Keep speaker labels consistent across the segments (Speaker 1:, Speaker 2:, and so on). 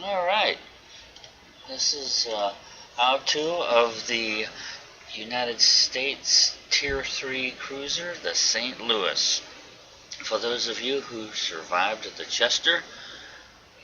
Speaker 1: Alright, this is how-to of the United States Tier 3 cruiser, the St. Louis. For those of you who survived at the Chester,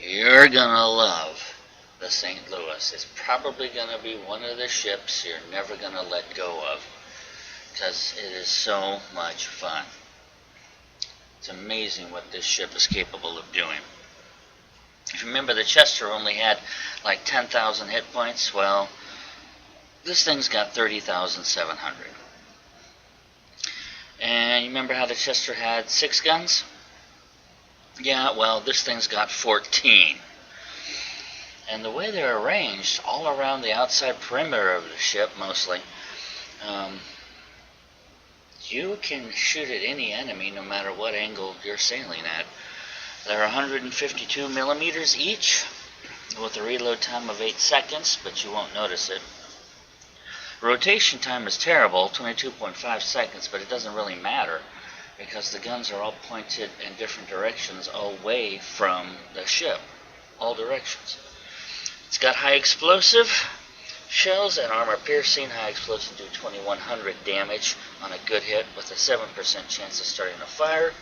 Speaker 1: you're gonna love the St. Louis. It's probably gonna be one of the ships you're never gonna let go of, because it is so much fun. It's amazing what this ship is capable of doing. If you remember, the Chester only had like 10,000 hit points. Well, this thing's got 30,700. And you remember how the Chester had 6 guns? Yeah, well, this thing's got 14. And the way they're arranged all around the outside perimeter of the ship, mostly, you can shoot at any enemy no matter what angle you're sailing at. They're 152 millimeters each, with a reload time of 8 seconds, but you won't notice it. Rotation time is terrible, 22.5 seconds, but it doesn't really matter because the guns are all pointed in different directions away from the ship, all directions. It's got high explosive shells and armor piercing. High explosive do 2100 damage on a good hit with a 7% chance of starting a fire,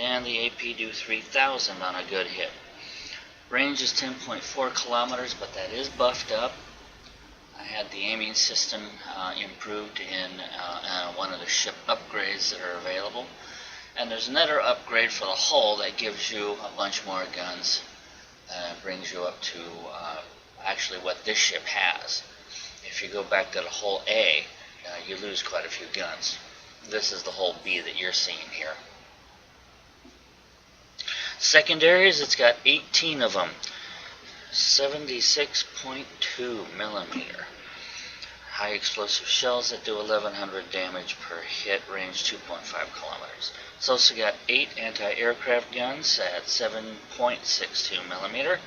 Speaker 1: and the AP do 3000 on a good hit. Range is 10.4 kilometers, but that is buffed up. I had the aiming system improved in one of the ship upgrades that are available. And there's another upgrade for the hull that gives you a bunch more guns. Brings you up to actually what this ship has. If you go back to the hull A, you lose quite a few guns. This is the hull B that you're seeing here. Secondaries, it's got 18 of them. 76.2 millimeter. High explosive shells that do 1100 damage per hit, range 2.5 kilometers. It's also got 8 anti-aircraft guns at 7.62 millimeter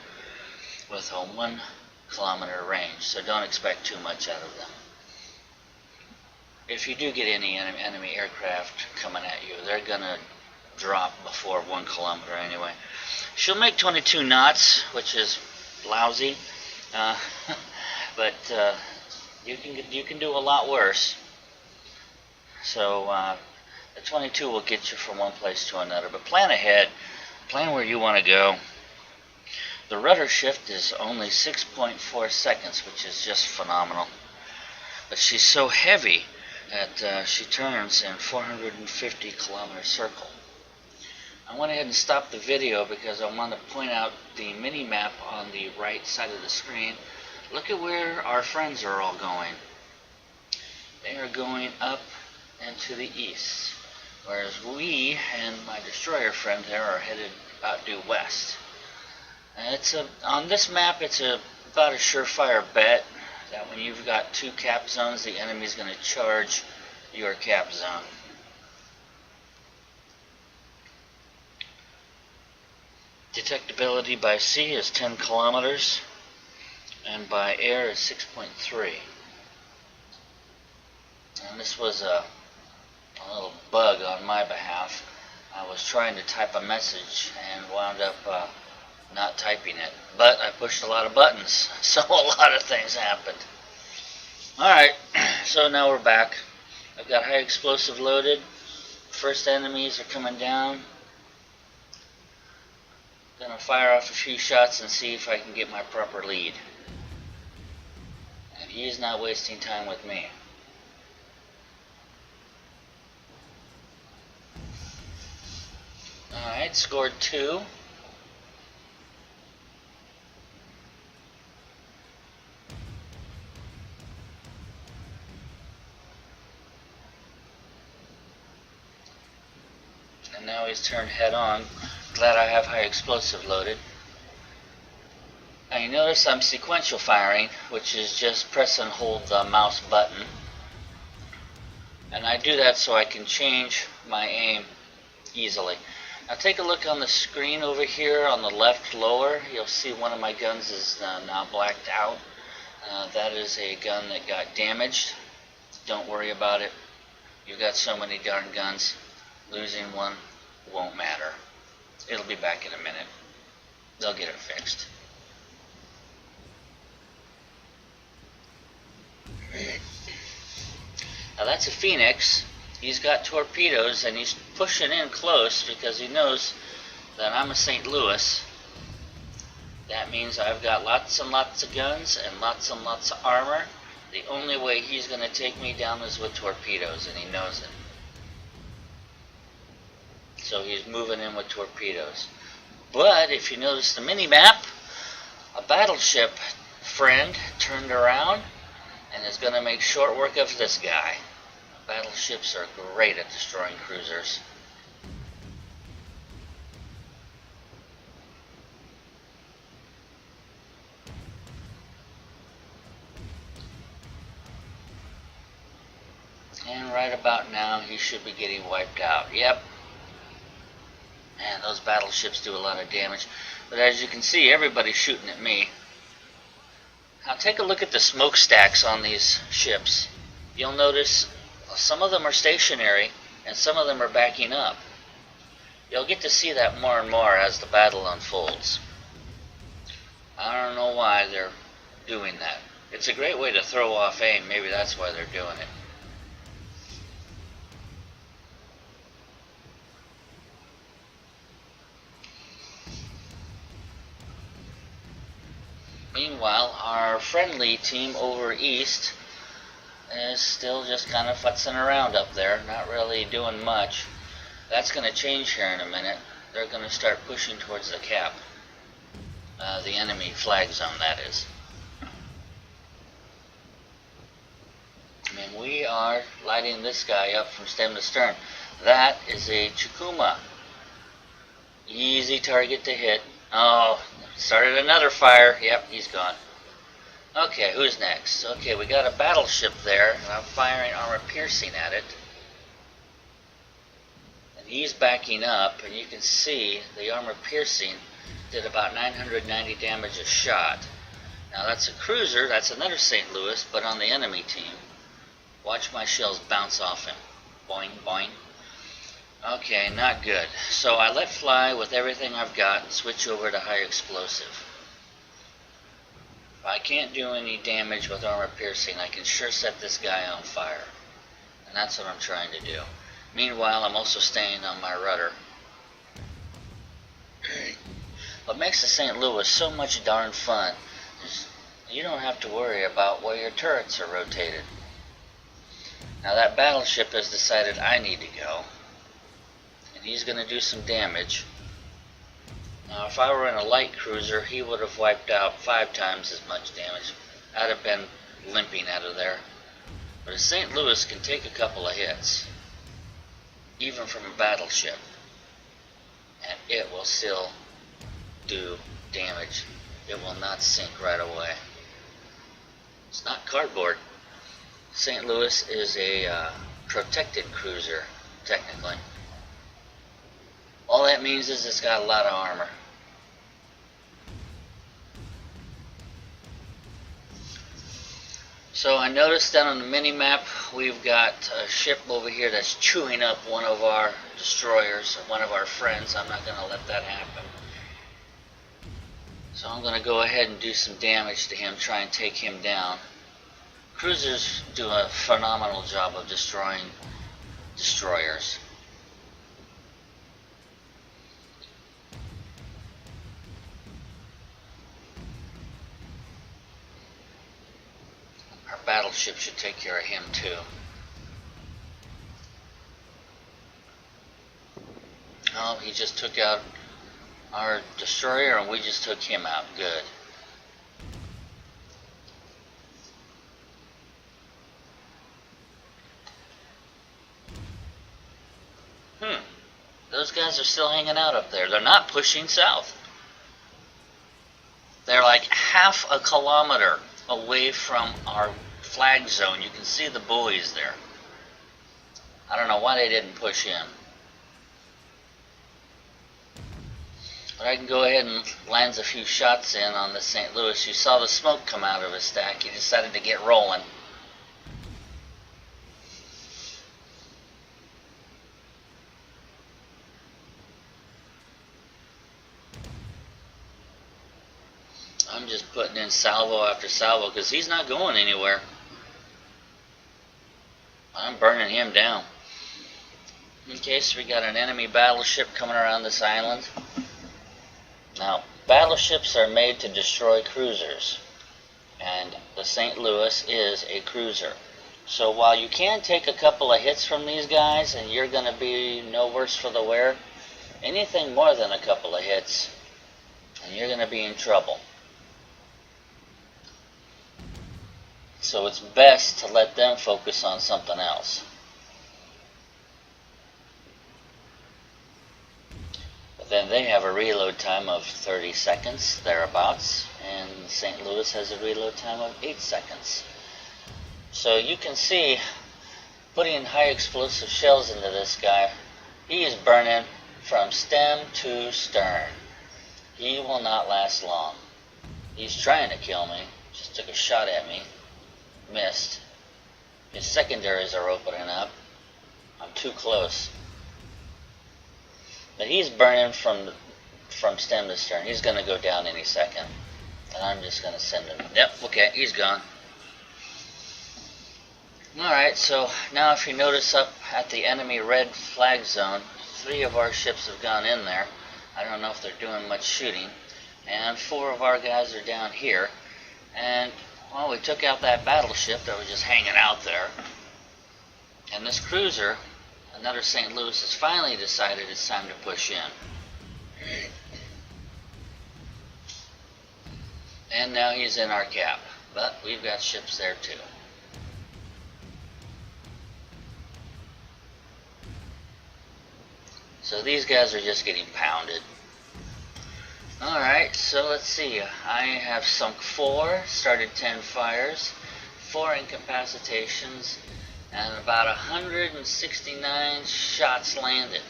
Speaker 1: with a 1 kilometer range, so don't expect too much out of them. If you do get any enemy aircraft coming at you, they're gonna drop before 1 kilometer anyway. She'll make 22 knots, which is lousy, but you can do a lot worse. So the 22 will get you from one place to another, but plan ahead, plan where you want to go. The rudder shift is only 6.4 seconds, which is just phenomenal. But she's so heavy that she turns in 450 kilometer circle. I went ahead and stopped the video because I want to point out the mini-map on the right side of the screen. Look at where our friends are all going. They are going up and to the east, whereas we and my destroyer friend there are headed about due west. And on this map, it's about a surefire bet that when you've got 2 cap zones, the enemy's going to charge your cap zone. Detectability by sea is 10 kilometers, and by air is 6.3. And this was a little bug on my behalf. I was trying to type a message and wound up not typing it, but I pushed a lot of buttons, so a lot of things happened. Alright, so now we're back. I've got high explosive loaded. First enemies are coming down. Gonna fire off a few shots and see if I can get my proper lead. And he's not wasting time with me. Alright, scored 2. And now he's turned head on. Glad I have high explosive loaded. Now you notice I'm sequential firing, which is just press and hold the mouse button. And I do that so I can change my aim easily. Now take a look on the screen over here on the left lower. You'll see one of my guns is now blacked out. That is a gun that got damaged. Don't worry about it. You've got so many darn guns. Losing one won't matter. It'll be back in a minute. They'll get it fixed. that's a Phoenix. He's got torpedoes and he's pushing in close because he knows that I'm a St. Louis. That means I've got lots and lots of guns and lots of armor. The only way he's going to take me down is with torpedoes, and he knows it. So he's moving in with torpedoes. But if you notice the mini-map, a battleship friend turned around and is going to make short work of this guy. Battleships are great at destroying cruisers. And right about now, he should be getting wiped out. Yep. Man, those battleships do a lot of damage. But as you can see, everybody's shooting at me. Now take a look at the smokestacks on these ships. You'll notice some of them are stationary and some of them are backing up. You'll get to see that more and more as the battle unfolds. I don't know why they're doing that. It's a great way to throw off aim. Maybe that's why they're doing it. Meanwhile, our friendly team over east is still just kind of futzing around up there, not really doing much. That's going to change here in a minute. They're going to start pushing towards the cap. The enemy flag zone, that is. I mean, we are lighting this guy up from stem to stern. That is a Chikuma. Easy target to hit. Oh, started another fire. Yep, he's gone. Okay, who's next? Okay, we got a battleship there, and I'm firing armor piercing at it. And he's backing up, and you can see the armor piercing did about 990 damage a shot. Now that's a cruiser, that's another St. Louis, but on the enemy team. Watch my shells bounce off him. Boing, boing. Okay, not good. So I let fly with everything I've got and switch over to high explosive. If I can't do any damage with armor piercing, I can sure set this guy on fire. And that's what I'm trying to do. Meanwhile, I'm also staying on my rudder. What makes the St. Louis so much darn fun is you don't have to worry about where your turrets are rotated. Now that battleship has decided I need to go. And he's going to do some damage. Now if I were in a light cruiser, he would have wiped out 5 times as much damage. I'd have been limping out of there. But a St. Louis can take a couple of hits, even from a battleship, and it will still do damage. It will not sink right away. It's not cardboard. St. Louis is a protected cruiser, technically. All that means is it's got a lot of armor. So I noticed down on the mini-map we've got a ship over here that's chewing up one of our destroyers, or one of our friends. I'm not going to let that happen. So I'm going to go ahead and do some damage to him, try and take him down. Cruisers do a phenomenal job of destroying destroyers. Our battleship should take care of him too. Oh, he just took out our destroyer and we just took him out. Good. Those guys are still hanging out up there. They're not pushing south. They're like half a kilometer away from our flag zone. You can see the buoys there. I don't know why they didn't push in. But I can go ahead and land a few shots in on the St. Louis. You saw the smoke come out of his stack. He decided to get rolling. I'm just putting in salvo after salvo because he's not going anywhere. I'm burning him down. Okay, so we got an enemy battleship coming around this island. Now, battleships are made to destroy cruisers, and the St. Louis is a cruiser. So while you can take a couple of hits from these guys and you're going to be no worse for the wear, anything more than a couple of hits and you're going to be in trouble. So it's best to let them focus on something else. But then they have a reload time of 30 seconds, thereabouts, and St. Louis has a reload time of 8 seconds. So you can see, putting high explosive shells into this guy, he is burning from stem to stern. He will not last long. He's trying to kill me, just took a shot at me. Missed. His secondaries are opening up. I'm too close. But he's burning from stem to stern. He's going to go down any second. And I'm just going to send him. Yep, okay, he's gone. Alright, so now if you notice up at the enemy red flag zone, 3 of our ships have gone in there. I don't know if they're doing much shooting. And 4 of our guys are down here. And well, we took out that battleship that was just hanging out there. And this cruiser, another St. Louis, has finally decided it's time to push in. And now he's in our cap. But we've got ships there too. So these guys are just getting pounded. Alright, so let's see. I have sunk 4, started 10 fires, 4 incapacitations, and about 169 shots landed.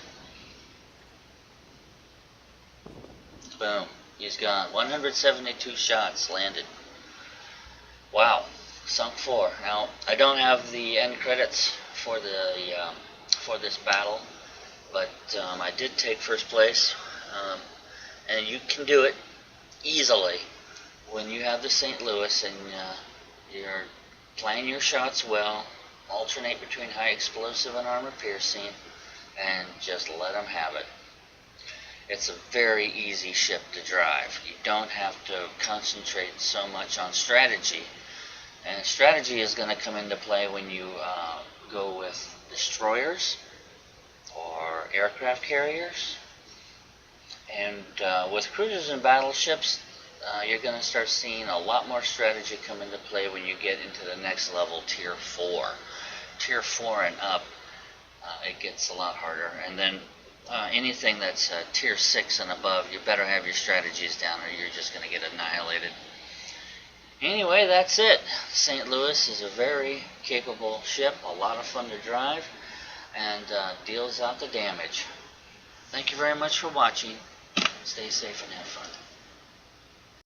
Speaker 1: Boom, he's gone. 172 shots landed. Wow, sunk 4. Now, I don't have the end credits for this battle, but I did take first place. And you can do it easily when you have the St. Louis and you're playing your shots well, alternate between high explosive and armor piercing, and just let them have it. It's a very easy ship to drive. You don't have to concentrate so much on strategy. And strategy is going to come into play when you go with destroyers or aircraft carriers. And with cruisers and battleships, you're going to start seeing a lot more strategy come into play when you get into the next level, Tier 4. Tier 4 and up, it gets a lot harder. And then anything that's Tier 6 and above, you better have your strategies down or you're just going to get annihilated. Anyway, that's it. St. Louis is a very capable ship, a lot of fun to drive, and deals out the damage. Thank you very much for watching. Stay safe and have fun.